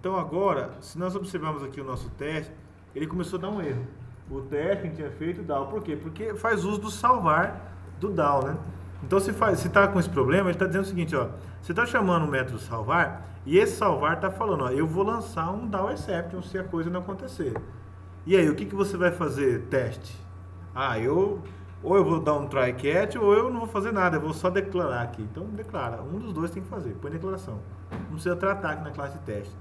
Então agora, se nós observarmos aqui o nosso teste, ele começou a dar um erro. O teste que a gente tinha feito, o DAO. Por quê? Porque faz uso do salvar do DAO, né? Então se está com esse problema, ele está dizendo o seguinte, ó. Você está chamando o método salvar, e esse salvar está falando, ó, eu vou lançar um DAO exception se a coisa não acontecer. E aí, o que você vai fazer? Teste. Ou eu vou dar um try catch, ou eu não vou fazer nada, eu vou só declarar aqui. Então declara, um dos dois tem que fazer, põe declaração. Não precisa tratar aqui na classe de teste.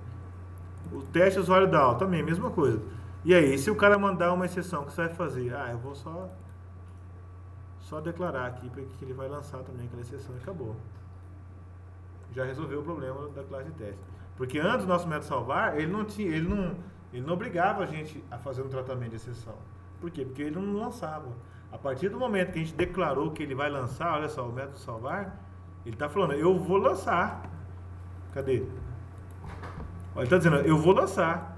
O teste usuário DAO também, mesma coisa. E aí, se o cara mandar uma exceção, o que você vai fazer? Eu vou só declarar aqui, porque ele vai lançar também aquela exceção e acabou. Já resolveu o problema da classe de teste. Porque antes do nosso método salvar, ele não obrigava a gente a fazer um tratamento de exceção. Por quê? Porque ele não lançava. A partir do momento que a gente declarou que ele vai lançar, olha só, o método salvar, ele está falando, eu vou lançar. Cadê? Olha, ele está dizendo, eu vou lançar.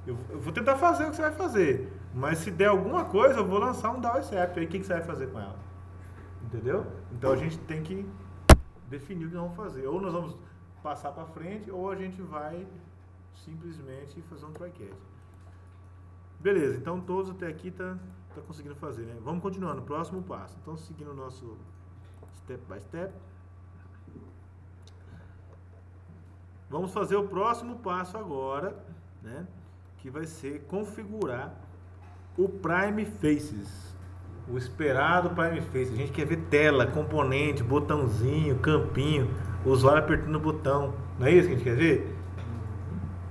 Eu vou tentar fazer o que você vai fazer. Mas se der alguma coisa, eu vou lançar um DAO exception. Aí o que você vai fazer com ela? Entendeu? Então a gente tem que definir o que nós vamos fazer. Ou nós vamos passar para frente, ou a gente vai simplesmente fazer um try catch. Beleza, então todos até aqui tá conseguindo fazer, né? Vamos continuando, próximo passo. Então, seguindo o nosso step by step. Vamos fazer o próximo passo agora, né? Que vai ser configurar o Prime Faces. O esperado Prime Faces. A gente quer ver tela, componente, botãozinho, campinho, o usuário apertando o botão. Não é isso que a gente quer ver?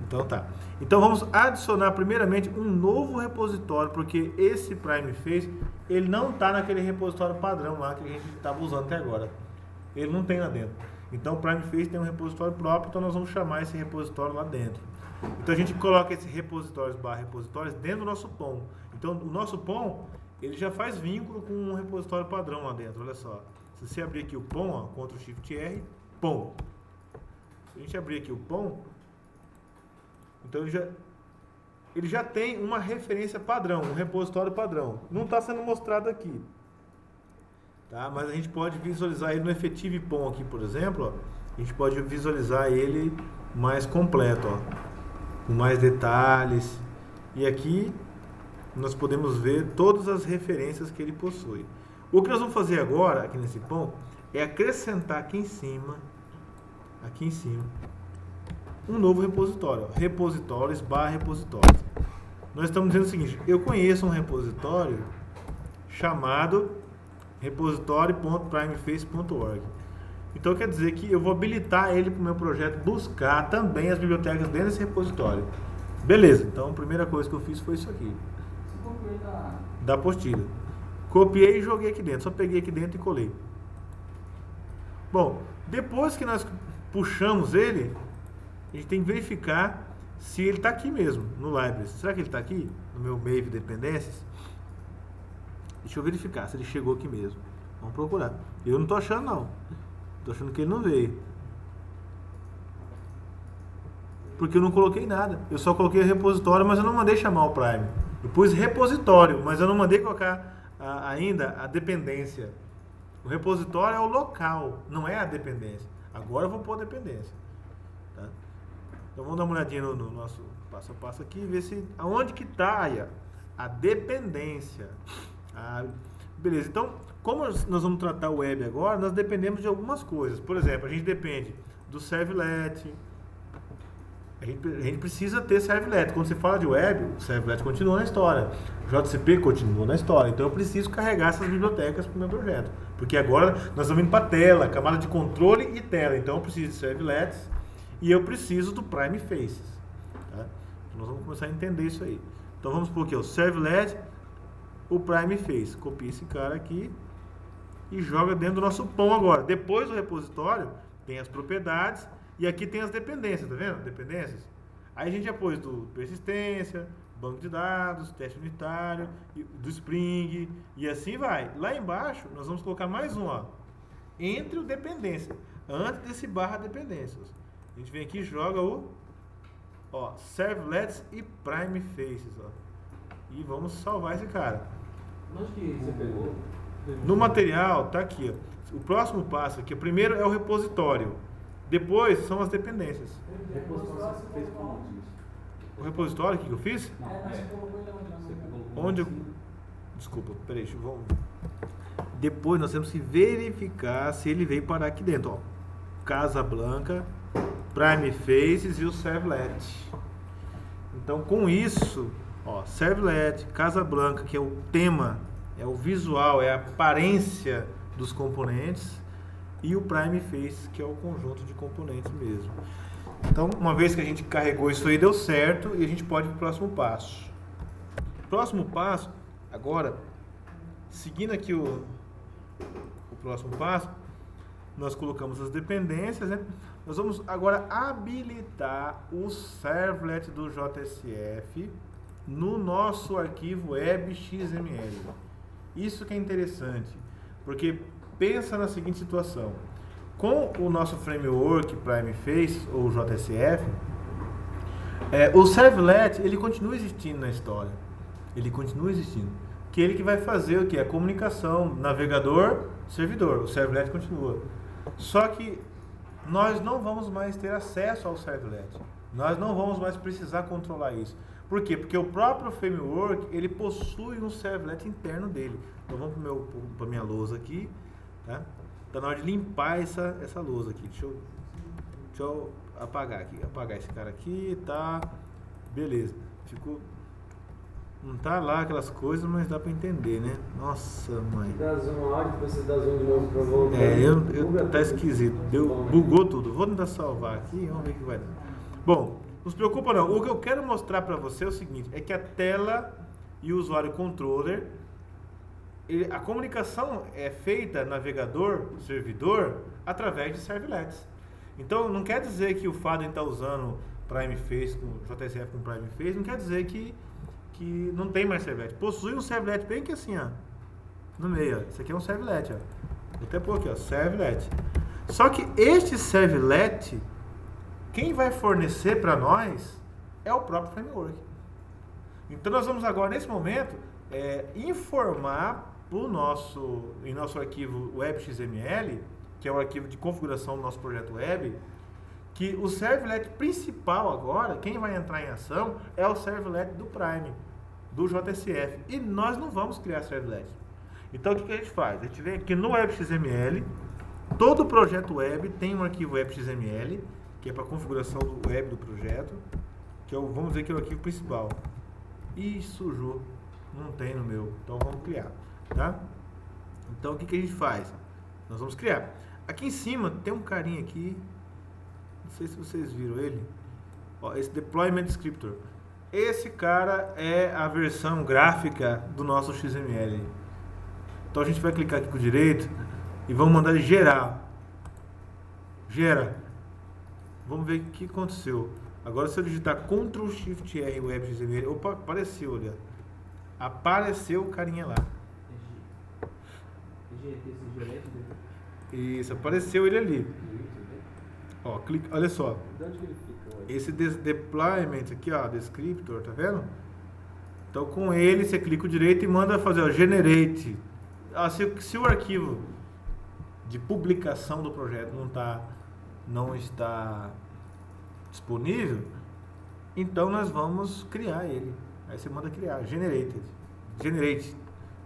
Então tá. Então vamos adicionar primeiramente um novo repositório, porque esse Prime Face, ele não está naquele repositório padrão lá que a gente estava usando até agora. Ele não tem lá dentro. Então o Prime Face tem um repositório próprio, então nós vamos chamar esse repositório lá dentro. Então a gente coloca esse repositórios dentro do nosso POM. Então o nosso POM, ele já faz vínculo com um repositório padrão lá dentro, olha só. Se você abrir aqui o POM, ó, Ctrl Shift R, POM. Se a gente abrir aqui o POM, então ele já tem uma referência padrão, um repositório padrão. Não está sendo mostrado aqui, tá? Mas a gente pode visualizar ele no Effective POM aqui, por exemplo. Ó. A gente pode visualizar ele mais completo, ó, com mais detalhes. E aqui nós podemos ver todas as referências que ele possui. O que nós vamos fazer agora, aqui nesse POM, é acrescentar aqui em cima, um novo repositório, repositórios/repositórios. Nós estamos dizendo o seguinte, eu conheço um repositório chamado repositório.primeface.org. Então quer dizer que eu vou habilitar ele para o meu projeto buscar também as bibliotecas dentro desse repositório. Beleza, então a primeira coisa que eu fiz foi isso aqui. Você copiou da apostila. Copiei e joguei aqui dentro, só peguei aqui dentro e colei. Bom, depois que nós puxamos ele, a gente tem que verificar se ele está aqui mesmo, no library. Será que ele está aqui? No meu Maven Dependências? Deixa eu verificar se ele chegou aqui mesmo. Vamos procurar. Eu não estou achando, não. Estou achando que ele não veio. Porque eu não coloquei nada. Eu só coloquei o repositório, mas eu não mandei chamar o Prime. Eu pus repositório, mas eu não mandei colocar ainda a dependência. O repositório é o local, não é a dependência. Agora eu vou pôr a dependência. Tá? Então vamos dar uma olhadinha no nosso passo a passo aqui e ver se aonde que está a dependência. Beleza, então como nós vamos tratar o web agora, nós dependemos de algumas coisas. Por exemplo, a gente depende do servlet. A gente precisa ter servlet. Quando você fala de web, o servlet continua na história. O JCP continua na história. Então eu preciso carregar essas bibliotecas para o meu projeto. Porque agora nós estamos indo para a tela, camada de controle e tela. Então eu preciso de servlets e eu preciso do Prime Faces. Tá? Então nós vamos começar a entender isso aí. Então vamos por aqui, o servlet, o Prime Face. Copia esse cara aqui e joga dentro do nosso POM agora. Depois do repositório, tem as propriedades. E aqui tem as dependências, tá vendo? Dependências. Aí a gente já pôs do persistência, banco de dados, teste unitário, do Spring, e assim vai. Lá embaixo, nós vamos colocar mais um, ó. Entre o dependência, antes desse barra dependências. A gente vem aqui e joga o servlets e Prime Faces, ó. E vamos salvar esse cara. Onde que você pegou? No material, tá aqui, ó. O próximo passo aqui, o primeiro é o repositório. Depois são as dependências. Repositório você fez como isso? O repositório, o que eu fiz? Não, Você é. colocou ele onde? Você pegou Onde eu... Desculpa, peraí, deixa eu... vamos- Depois nós temos que verificar se ele veio parar aqui dentro, ó. Casablanca, Prime Faces e o Servlet. Então, com isso, ó, Servlet, Casablanca, que é o tema, é o visual, é a aparência dos componentes, e o Prime Face, que é o conjunto de componentes mesmo. Então, uma vez que a gente carregou isso aí, deu certo, e a gente pode ir para o próximo passo. Próximo passo, agora, seguindo aqui o próximo passo, nós colocamos as dependências, né? Nós vamos agora habilitar o servlet do JSF no nosso arquivo web.xml. Isso que é interessante, porque pensa na seguinte situação. Com o nosso framework Prime Face ou JSF, o servlet ele continua existindo na história. Ele continua existindo. Que ele que vai fazer o que? A comunicação navegador-servidor. O servlet continua. Só que nós não vamos mais ter acesso ao servlet. Nós não vamos mais precisar controlar isso. Por quê? Porque o próprio framework ele possui um servlet interno dele. Então vamos para minha lousa aqui, tá? Tá na hora de limpar essa lousa aqui. Deixa eu apagar aqui. Apagar esse cara aqui, tá? Beleza. Ficou... Não tá lá aquelas coisas, mas dá pra entender, né? Nossa, mãe. Dá zoom áudio, depois você dá zoom de novo pra voltar. Tá esquisito. Bugou tudo. Vou tentar salvar aqui, vamos ver o que vai dar. Bom, não se preocupa não. O que eu quero mostrar pra você é o seguinte, é que a tela e o usuário controller, a comunicação é feita navegador-servidor através de servlets. Então, não quer dizer que o fato de estar usando Prime Face, com JSF com Prime Face, não quer dizer que não tem mais servlet. Possui um servlet bem que assim, ó, no meio, ó. Isso aqui é um servlet, ó. Vou até pôr aqui, ó, servlet. Só que este servlet, quem vai fornecer para nós é o próprio framework. Então nós vamos agora, nesse momento, informar em nosso arquivo web.xml, que é o arquivo de configuração do nosso projeto web, que o servlet principal agora, quem vai entrar em ação, é o servlet do Prime, do JSF. E nós não vamos criar servlet. Então o que a gente faz? A gente vem aqui no web.xml, todo projeto web tem um arquivo web.xml, que é para configuração do web do projeto, que é vamos dizer que é o arquivo principal. Ih, sujou. Não tem no meu. Então vamos criar. Tá? Então o que a gente faz? Nós vamos criar. Aqui em cima tem um carinha aqui. Não sei se vocês viram ele. Ó, esse Deployment Descriptor. Esse cara é a versão gráfica do nosso XML. Então a gente vai clicar aqui com o direito e vamos mandar ele gerar. Gera. Vamos ver o que aconteceu. Agora se eu digitar Ctrl Shift R Web XML, opa, apareceu, olha. Apareceu o carinha lá. Isso, apareceu ele ali. Ó, clica, olha só. De onde que ele fica? Esse deployment aqui, ó, descriptor, tá vendo? Então com ele você clica o direito e manda fazer, ó, generate. Ah, se o arquivo de publicação do projeto não está disponível, então nós vamos criar ele. Aí você manda criar, generate.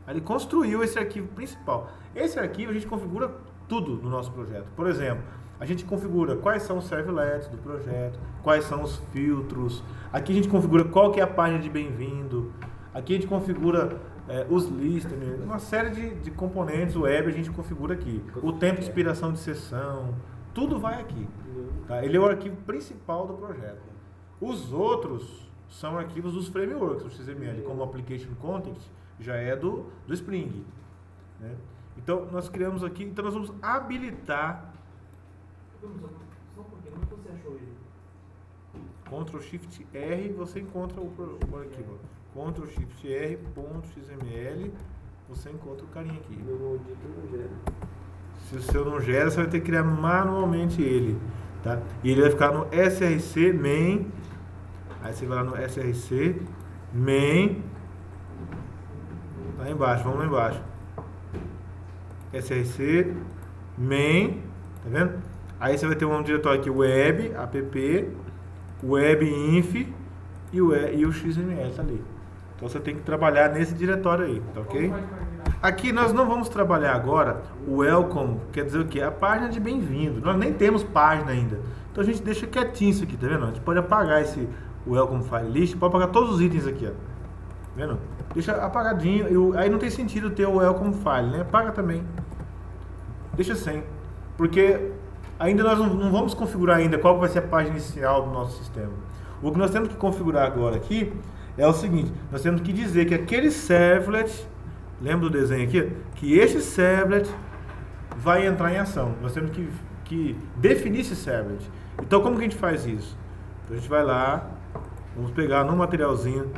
Aí ele construiu esse arquivo principal. Esse arquivo a gente configura tudo no nosso projeto. Por exemplo, a gente configura quais são os servlets do projeto, quais são os filtros. Aqui a gente configura qual que é a página de bem-vindo. Aqui a gente configura os listeners, uma série de componentes web a gente configura aqui. O tempo de expiração de sessão, tudo vai aqui. Tá? Ele é o arquivo principal do projeto. Os outros são arquivos dos frameworks do XML, como o Application Context, já é do Spring. Né? Então, nós criamos aqui, então nós vamos habilitar. Só um pouquinho, como é que você achou ele? Ctrl Shift R, você encontra o arquivo. Ctrl Shift R, .xml, você encontra o carinha aqui. Se o seu não gera, você vai ter que criar manualmente ele. Tá? E ele vai ficar no src main. Aí você vai lá no src main. Lá embaixo, vamos lá embaixo. src main, tá vendo? Aí você vai ter um diretório aqui, web, app, webinf e o XML tá ali. Então você tem que trabalhar nesse diretório aí, tá ok? Aqui nós não vamos trabalhar agora o welcome, quer dizer o quê? A página de bem-vindo. Nós nem temos página ainda. Então a gente deixa quietinho isso aqui, tá vendo? A gente pode apagar esse welcome file list, pode apagar todos os itens aqui, ó. Tá vendo? Deixa apagadinho, aí não tem sentido ter o welcome file, né? Apaga também. Deixa sem, porque ainda nós não vamos configurar ainda qual vai ser a página inicial do nosso sistema. O que nós temos que configurar agora aqui é o seguinte, nós temos que dizer que aquele servlet, lembra do desenho aqui? Que esse servlet vai entrar em ação. Nós temos que definir esse servlet. Então como que a gente faz isso? Então, a gente vai lá, vamos pegar no materialzinho,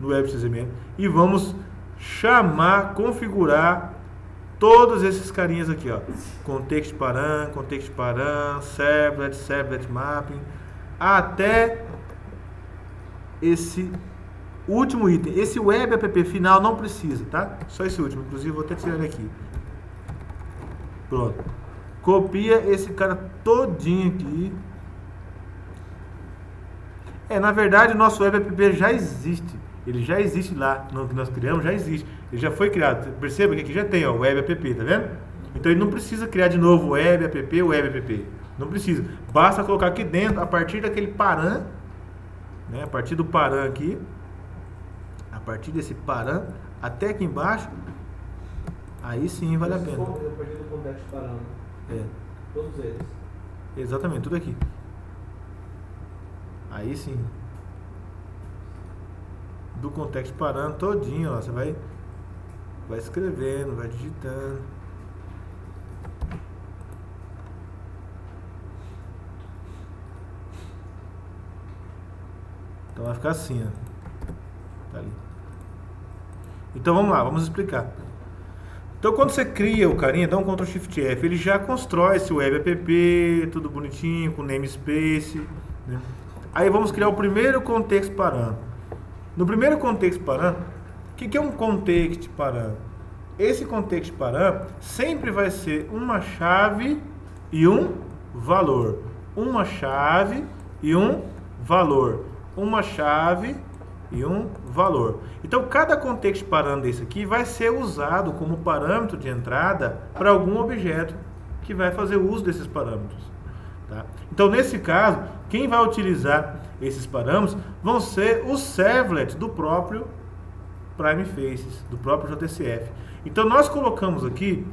no WebXML, e vamos chamar, configurar todos esses carinhas aqui, ó. Context param, servlet mapping, até esse último item. Esse web app final não precisa, tá? Só esse último, inclusive vou até tirar ele aqui. Pronto. Copia esse cara todinho aqui. Na verdade o nosso web app já existe. Ele já existe lá, no que nós criamos já existe. Ele já foi criado. Perceba que aqui já tem, ó, web app, tá vendo? Então ele não precisa criar de novo web app. Não precisa. Basta colocar aqui dentro, a partir daquele param, né? A partir do param aqui, a partir desse param até aqui embaixo, aí sim vale a pena. A partir do context param. Todos eles. Exatamente, tudo aqui. Aí sim. Do context parando todinho, ó, você vai escrevendo, vai digitando. Então vai ficar assim, ó. Tá ali. Então vamos lá, vamos explicar. Então quando você cria o carinha, dá um Ctrl Shift F, ele já constrói esse web app, tudo bonitinho, com namespace, né? Aí vamos criar o primeiro context param. No primeiro context param, o que é um context param? Esse context param sempre vai ser uma chave e um valor. Uma chave e um valor. Uma chave e um valor. Então cada context param desse aqui vai ser usado como parâmetro de entrada para algum objeto que vai fazer uso desses parâmetros. Tá? Então nesse caso, quem vai utilizar esses parâmetros vão ser os servlets do próprio Prime Faces, do próprio JCF. Então nós colocamos aqui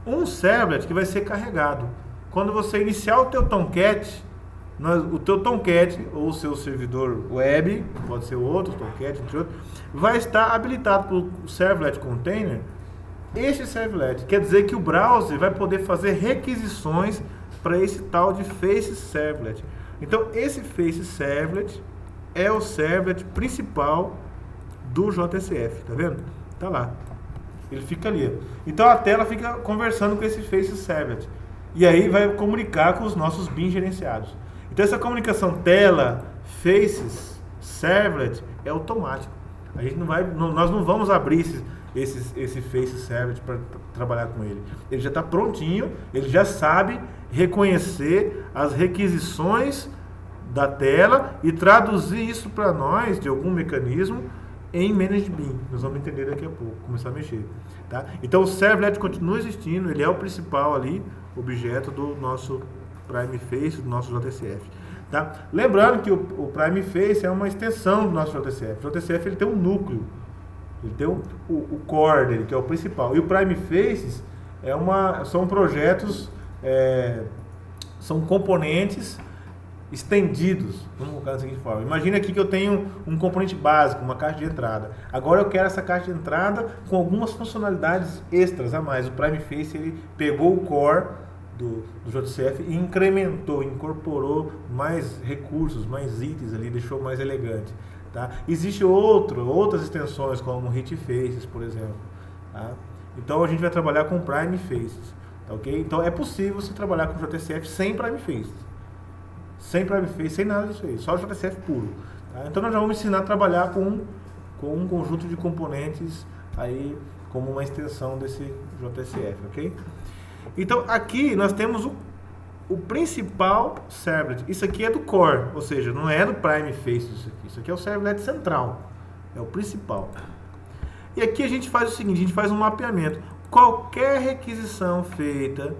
um servlet que vai ser carregado. Quando você iniciar o teu Tomcat, o teu Tomcat ou o seu servidor web, pode ser outro Tomcat, entre outros, vai estar habilitado pelo servlet container. Este servlet quer dizer que o browser vai poder fazer requisições para esse tal de Face Servlet. Então esse Face Servlet é o servlet principal do JCF, tá vendo? Tá lá. Ele fica ali. Então a tela fica conversando com esse Face Servlet. E aí vai comunicar com os nossos BIM gerenciados. Então essa comunicação tela, Faces, Servlet é automático. A gente nós não vamos abrir esse Face Servlet para trabalhar com ele. Ele já está prontinho, ele já sabe reconhecer as requisições da tela e traduzir isso para nós de algum mecanismo em Managed BIM. Nós vamos entender daqui a pouco, começar a mexer. Tá? Então o Servlet continua existindo, ele é o principal ali, objeto do nosso Prime Face, do nosso JCF. Tá? Lembrando que o Prime Face é uma extensão do nosso JCF. O JCF ele tem um núcleo, ele tem o core dele, que é o principal. E o Prime Faces são projetos, são componentes estendidos, vamos colocar da seguinte forma. Imagina aqui que eu tenho um componente básico, uma caixa de entrada. Agora eu quero essa caixa de entrada com algumas funcionalidades extras a mais. O Prime Face ele pegou o core do JCF e incrementou, incorporou mais recursos, mais itens ali, deixou mais elegante. Tá? Existem outras extensões, como o Hit Faces, por exemplo. Tá? Então a gente vai trabalhar com Prime Faces. Tá, okay? Então é possível você trabalhar com o JCF sem Prime Faces. Sem Prime Face, sem nada disso aí, só o JCF puro. Tá? Então nós já vamos ensinar a trabalhar com um conjunto de componentes aí como uma extensão desse JCF, ok? Então aqui nós temos o principal servlet. Isso aqui é do core, ou seja, não é do prime face isso aqui. Isso aqui é o servlet central, é o principal. E aqui a gente faz o seguinte, a gente faz um mapeamento. Qualquer requisição feita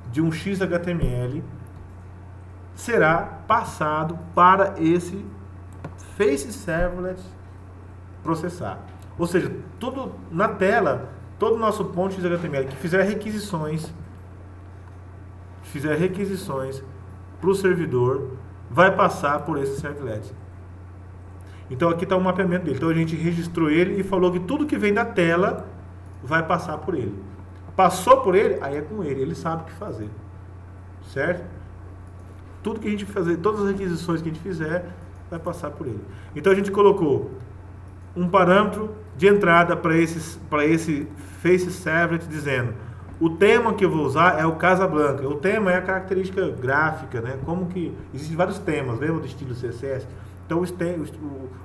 de um XHTML será passado para esse face servlet processar. Ou seja, tudo na tela, todo o nosso ponto XHTML que fizer requisições para o servidor, vai passar por esse servlet. Então aqui está o mapeamento dele. Então a gente registrou ele e falou que tudo que vem da tela vai passar por ele. Passou por ele, aí é com ele. Ele sabe o que fazer. Certo? Tudo que a gente fazer, todas as requisições que a gente fizer, vai passar por ele. Então a gente colocou um parâmetro de entrada para esse face servlet dizendo: o tema que eu vou usar é o Casablanca. O tema é a característica gráfica, né? Como que existem vários temas, lembra do estilo CSS? Então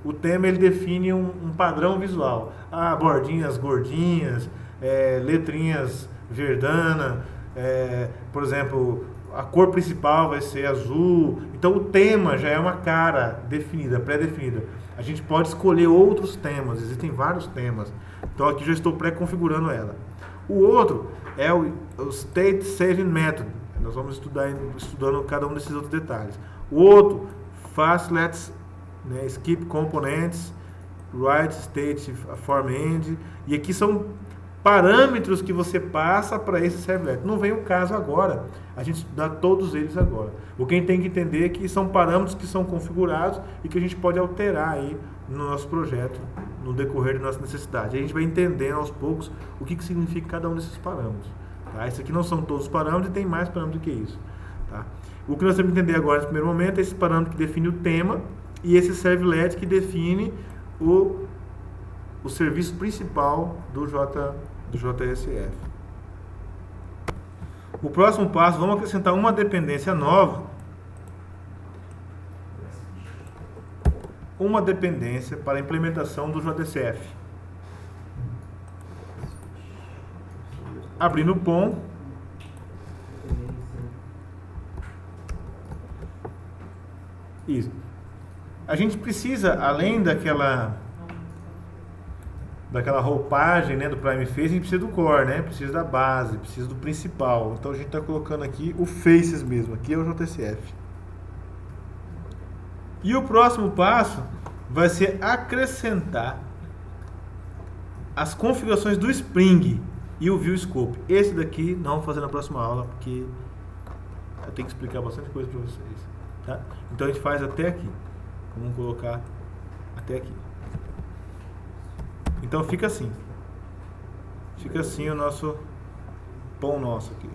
o tema ele define um padrão visual. Bordinhas gordinhas, letrinhas verdana, por exemplo, a cor principal vai ser azul. Então o tema já é uma cara definida, pré-definida. A gente pode escolher outros temas, existem vários temas. Então aqui já estou pré-configurando ela. O outro é o State Saving Method. Nós vamos estudando cada um desses outros detalhes. O outro, Fastlets, né, Skip Components, Write State Form End. E aqui são parâmetros que você passa para esse servlet. Não vem o caso agora. A gente dá todos eles agora. O que a gente tem que entender é que são parâmetros que são configurados e que a gente pode alterar aí no nosso projeto, no decorrer da nossa necessidade. A gente vai entendendo aos poucos o que significa cada um desses parâmetros. Tá? Esses aqui não são todos os parâmetros e tem mais parâmetros do que isso. Tá? O que nós temos que entender agora, nesse primeiro momento, é esse parâmetro que define o tema e esse servlet que define o serviço principal do JSF. O próximo passo, vamos acrescentar uma dependência nova. Uma dependência para a implementação do JSF. Abrindo o POM. Isso. A gente precisa, além daquela roupagem, né, do Prime Face, a gente precisa do core, né? Precisa da base, precisa do principal. Então a gente está colocando aqui o Faces mesmo. Aqui é o JSF. E o próximo passo vai ser acrescentar as configurações do Spring e o View Scope. Esse daqui nós vamos fazer na próxima aula, porque eu tenho que explicar bastante coisa para vocês. Tá? Então a gente faz até aqui. Vamos colocar até aqui. Então fica assim. Fica assim o nosso pão nosso aqui.